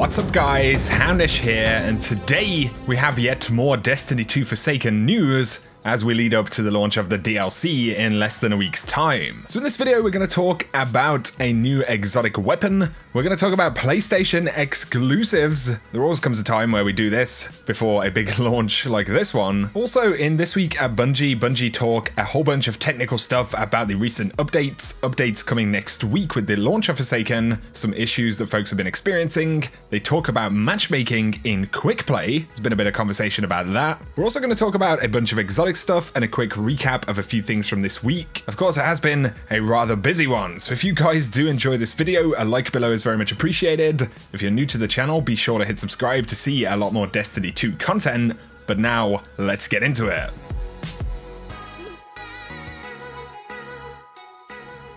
What's up guys, Houndish here, and today we have yet more Destiny 2 Forsaken news as we lead up to the launch of the DLC in less than a week's time. So in this video we're going to talk about a new exotic weapon, we're going to talk about PlayStation exclusives, there always comes a time where we do this before a big launch like this one. Also in This Week at Bungie talk a whole bunch of technical stuff about the recent updates coming next week with the launch of Forsaken, some issues that folks have been experiencing, they talk about matchmaking in quick play, there's been a bit of conversation about that. We're also going to talk about a bunch of exotic stuff and a quick recap of a few things from this week. Of course, it has been a rather busy one, so if you guys do enjoy this video, a like below is very much appreciated. If you're new to the channel, be sure to hit subscribe to see a lot more Destiny 2 content, but now let's get into it.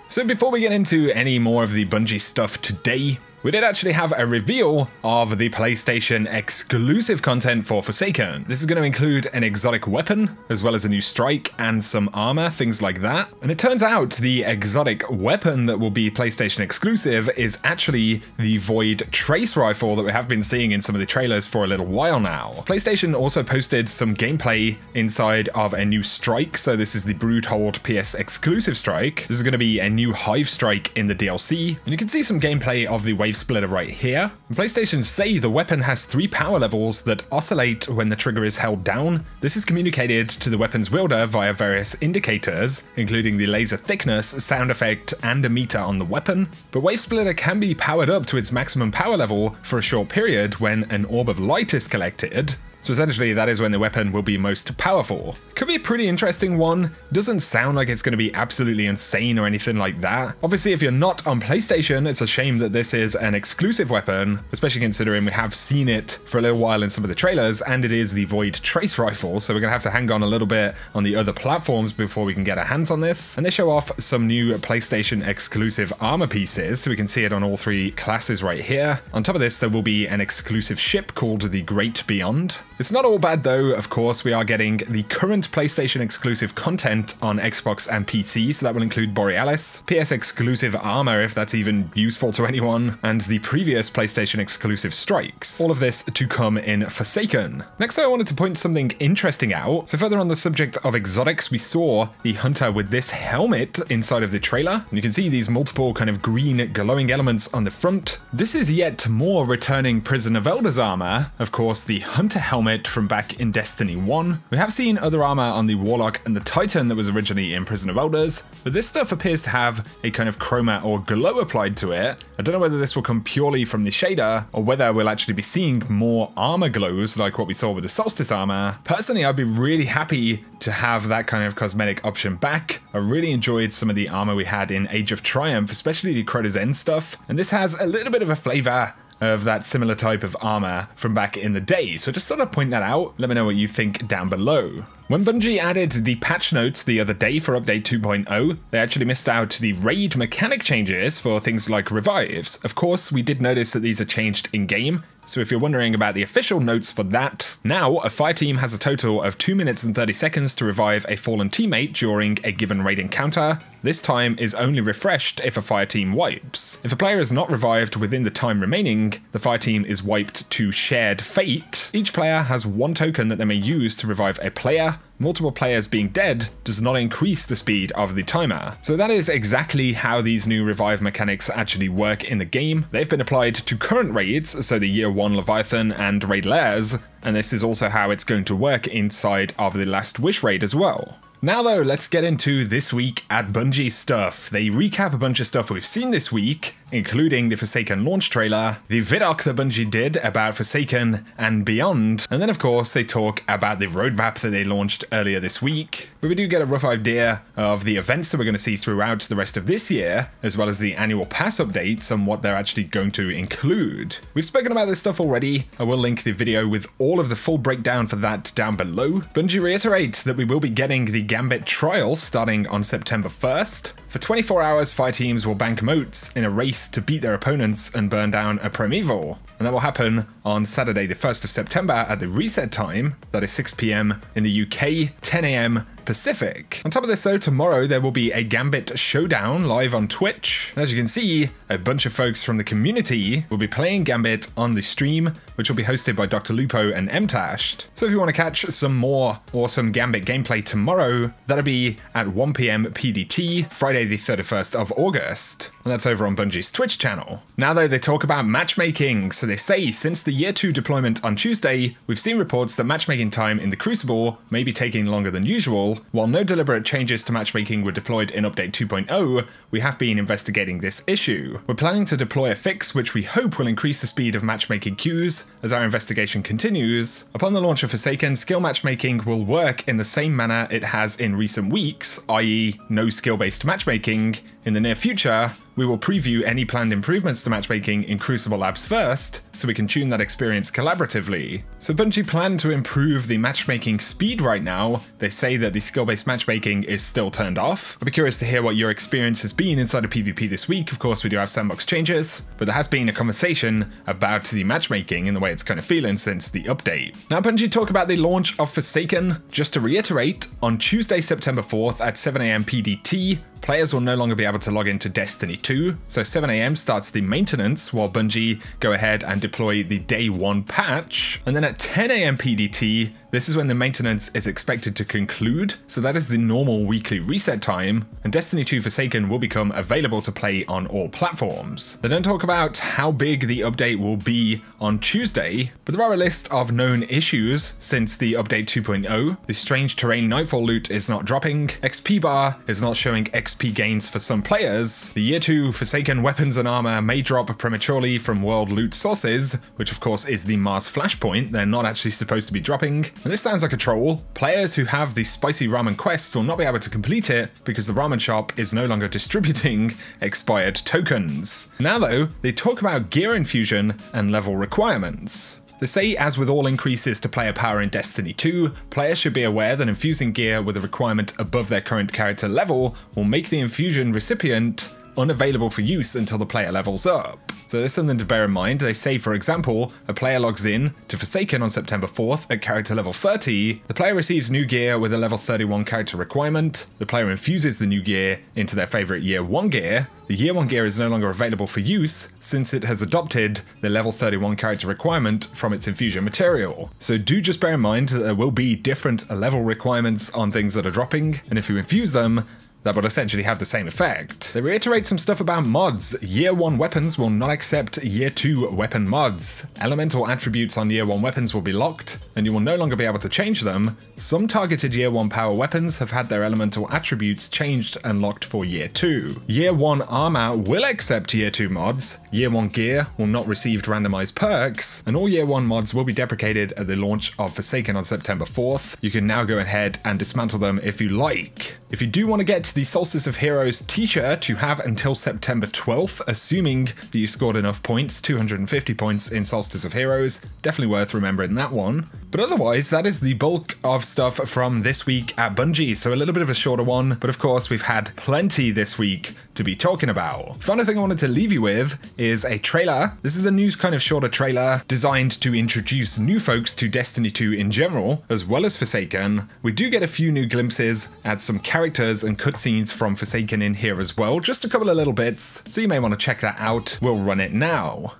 So before we get into any more of the Bungie stuff today, we did actually have a reveal of the PlayStation exclusive content for Forsaken. This is going to include an exotic weapon, as well as a new strike and some armor, things like that. And it turns out the exotic weapon that will be PlayStation exclusive is actually the Void Trace Rifle that we have been seeing in some of the trailers for a little while now. PlayStation also posted some gameplay inside of a new strike, so this is the Broodhold PS exclusive strike. This is going to be a new Hive strike in the DLC, and you can see some gameplay of the Wave Splitter right here. And PlayStation say the weapon has 3 power levels that oscillate when the trigger is held down. This is communicated to the weapon's wielder via various indicators, including the laser thickness, sound effect, and a meter on the weapon. But Wave Splitter can be powered up to its maximum power level for a short period when an orb of light is collected. So essentially that is when the weapon will be most powerful. Could be a pretty interesting one. Doesn't sound like it's going to be absolutely insane or anything like that. Obviously if you're not on PlayStation, it's a shame that this is an exclusive weapon, especially considering we have seen it for a little while in some of the trailers, and it is the Void Trace Rifle, so we're going to have to hang on a little bit on the other platforms before we can get our hands on this. And they show off some new PlayStation exclusive armor pieces, so we can see it on all 3 classes right here. On top of this there will be an exclusive ship called the Great Beyond. It's not all bad though, of course we are getting the current PlayStation exclusive content on Xbox and PC, so that will include Borealis, PS exclusive armor if that's even useful to anyone, and the previous PlayStation exclusive strikes. All of this to come in Forsaken. Next I wanted to point something interesting out. So further on the subject of exotics, we saw the hunter with this helmet inside of the trailer, and you can see these multiple kind of green glowing elements on the front. This is yet more returning Prison of Elders armor, of course the hunter helmet from back in Destiny 1. We have seen other armor on the Warlock and the Titan that was originally in Prison of Elders, but this stuff appears to have a kind of chroma or glow applied to it. I don't know whether this will come purely from the shader or whether we'll actually be seeing more armor glows like what we saw with the Solstice armor. Personally, I'd be really happy to have that kind of cosmetic option back. I really enjoyed some of the armor we had in Age of Triumph, especially the Crowder's End stuff, and this has a little bit of a flavor of that similar type of armor from back in the day. So just thought I'd point that out. Let me know what you think down below. When Bungie added the patch notes the other day for update 2.0, they actually missed out the raid mechanic changes for things like revives. Of course, we did notice that these are changed in-game, so if you're wondering about the official notes for that, now a fireteam has a total of 2 minutes and 30 seconds to revive a fallen teammate during a given raid encounter. This time is only refreshed if a fireteam wipes. If a player is not revived within the time remaining, the fireteam is wiped to shared fate. Each player has 1 token that they may use to revive a player. Multiple players being dead does not increase the speed of the timer. So that is exactly how these new revive mechanics actually work in the game. They've been applied to current raids, so the Year 1 Leviathan and Raid Lairs, and this is also how it's going to work inside of the Last Wish raid as well. Now though, let's get into This Week at Bungie stuff. They recap a bunch of stuff we've seen this week, including the Forsaken launch trailer, the vidoc that Bungie did about Forsaken and beyond, and then of course they talk about the roadmap that they launched earlier this week, where we do get a rough idea of the events that we're going to see throughout the rest of this year, as well as the annual pass updates and what they're actually going to include. We've spoken about this stuff already. I will link the video with all of the full breakdown for that down below. Bungie reiterate that we will be getting the Gambit Trial starting on September 1st. For 24 hours, fire teams will bank moats in a race to beat their opponents and burn down a Primeval. And that will happen on Saturday the 1st of September at the reset time, that is 6 PM in the UK, 10 AM Pacific. On top of this though, tomorrow there will be a Gambit Showdown live on Twitch. And as you can see, a bunch of folks from the community will be playing Gambit on the stream, which will be hosted by Dr. Lupo and Mtashed. So if you want to catch some more awesome Gambit gameplay tomorrow, that'll be at 1 PM PDT, Friday the 31st of August. And that's over on Bungie's Twitch channel. Now though, they talk about matchmaking. So they say since the Year 2 deployment on Tuesday, we've seen reports that matchmaking time in the Crucible may be taking longer than usual. While no deliberate changes to matchmaking were deployed in Update 2.0, we have been investigating this issue. We're planning to deploy a fix which we hope will increase the speed of matchmaking queues as our investigation continues. Upon the launch of Forsaken, skill matchmaking will work in the same manner it has in recent weeks, i.e. no skill-based matchmaking. In the near future, we will preview any planned improvements to matchmaking in Crucible Labs first, so we can tune that experience collaboratively. So Bungie plan to improve the matchmaking speed right now. They say that the skill-based matchmaking is still turned off. I'll be curious to hear what your experience has been inside of PvP this week. Of course, we do have sandbox changes, but there has been a conversation about the matchmaking and the way it's kind of feeling since the update. Now Bungie talk about the launch of Forsaken. Just to reiterate, on Tuesday, September 4th at 7 AM PDT, players will no longer be able to log into Destiny 2, so 7 AM starts the maintenance while Bungie go ahead and deploy the Day 1 patch, and then at 10 AM PDT, this is when the maintenance is expected to conclude, so that is the normal weekly reset time, and Destiny 2 Forsaken will become available to play on all platforms. They don't talk about how big the update will be on Tuesday, but there are a list of known issues since the update 2.0. The strange terrain Nightfall loot is not dropping, XP bar is not showing XP gains for some players, the Year 2 Forsaken weapons and armor may drop prematurely from world loot sources, which of course is the Mars flashpoint, they're not actually supposed to be dropping. And this sounds like a troll. Players who have the spicy ramen quest will not be able to complete it because the ramen shop is no longer distributing expired tokens. Now though, they talk about gear infusion and level requirements. They say, as with all increases to player power in Destiny 2, players should be aware that infusing gear with a requirement above their current character level will make the infusion recipient unavailable for use until the player levels up. So there's something to bear in mind. They say, for example, a player logs in to Forsaken on September 4th at character level 30, the player receives new gear with a level 31 character requirement, the player infuses the new gear into their favorite Year 1 gear, the Year 1 gear is no longer available for use since it has adopted the level 31 character requirement from its infusion material. So do just bear in mind that there will be different level requirements on things that are dropping, and if you infuse them, that would essentially have the same effect. They reiterate some stuff about mods. Year 1 weapons will not accept Year 2 weapon mods. Elemental attributes on Year 1 weapons will be locked, and you will no longer be able to change them. Some targeted Year 1 power weapons have had their elemental attributes changed and locked for Year 2. Year 1 armor will accept Year 2 mods. Year 1 gear will not receive randomized perks, and all Year 1 mods will be deprecated at the launch of Forsaken on September 4th. You can now go ahead and dismantle them if you like. If you do want to get the Solstice of Heroes t-shirt, you have until September 12th, assuming that you scored enough points, 250 points in Solstice of Heroes. Definitely worth remembering that one. But otherwise, that is the bulk of stuff from this week at Bungie, so a little bit of a shorter one, but of course we've had plenty this week to be talking about. Final thing I wanted to leave you with is a trailer. This is a news kind of shorter trailer designed to introduce new folks to Destiny 2 in general, as well as Forsaken. We do get a few new glimpses at some characters and cutscenes from Forsaken in here as well, just a couple of little bits, so you may want to check that out. We'll run it now.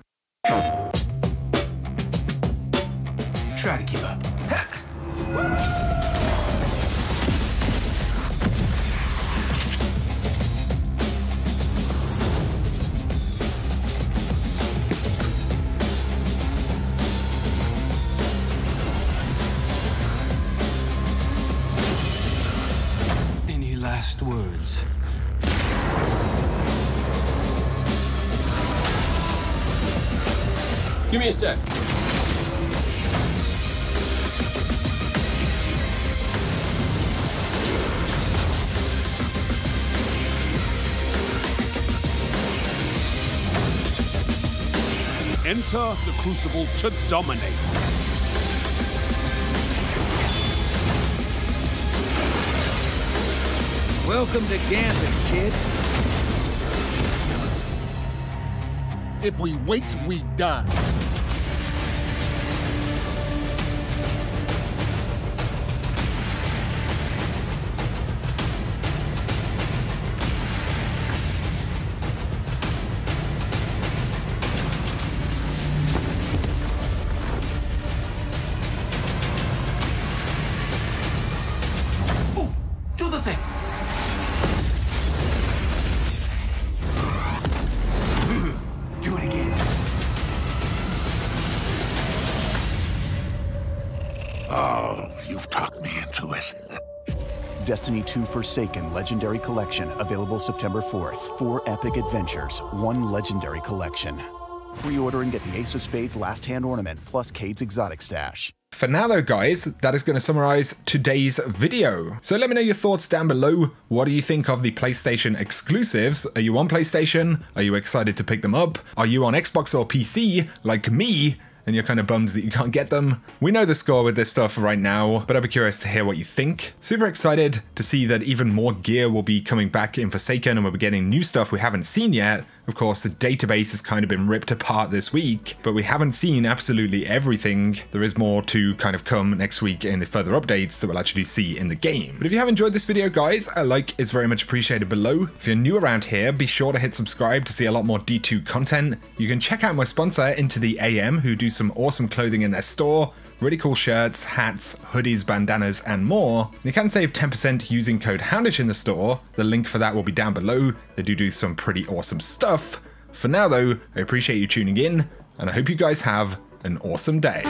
Try to keep up. Any last words? Give me a sec. Enter the Crucible to dominate. Welcome to Gambit, kid. If we wait, we die. Destiny 2 Forsaken Legendary Collection, available September 4th. 4 epic adventures, 1 legendary collection. Pre-order and get the Ace of Spades Last Hand Ornament, plus Cade's Exotic Stash. For now though guys, that is going to summarize today's video. So let me know your thoughts down below. What do you think of the PlayStation exclusives? Are you on PlayStation? Are you excited to pick them up? Are you on Xbox or PC like me? And you're kind of bummed that you can't get them. We know the score with this stuff right now, but I'd be curious to hear what you think. Super excited to see that even more gear will be coming back in Forsaken and we'll be getting new stuff we haven't seen yet. Of course, the database has kind of been ripped apart this week, but we haven't seen absolutely everything. There is more to kind of come next week in the further updates that we'll actually see in the game. But if you have enjoyed this video, guys, a like is very much appreciated below. If you're new around here, be sure to hit subscribe to see a lot more D2 content. You can check out my sponsor, Into the AM, who do some awesome clothing in their store. Really cool shirts, hats, hoodies, bandanas, and more. And you can save 10% using code Houndish in the store. The link for that will be down below. They do some pretty awesome stuff. For now though, I appreciate you tuning in, and I hope you guys have an awesome day.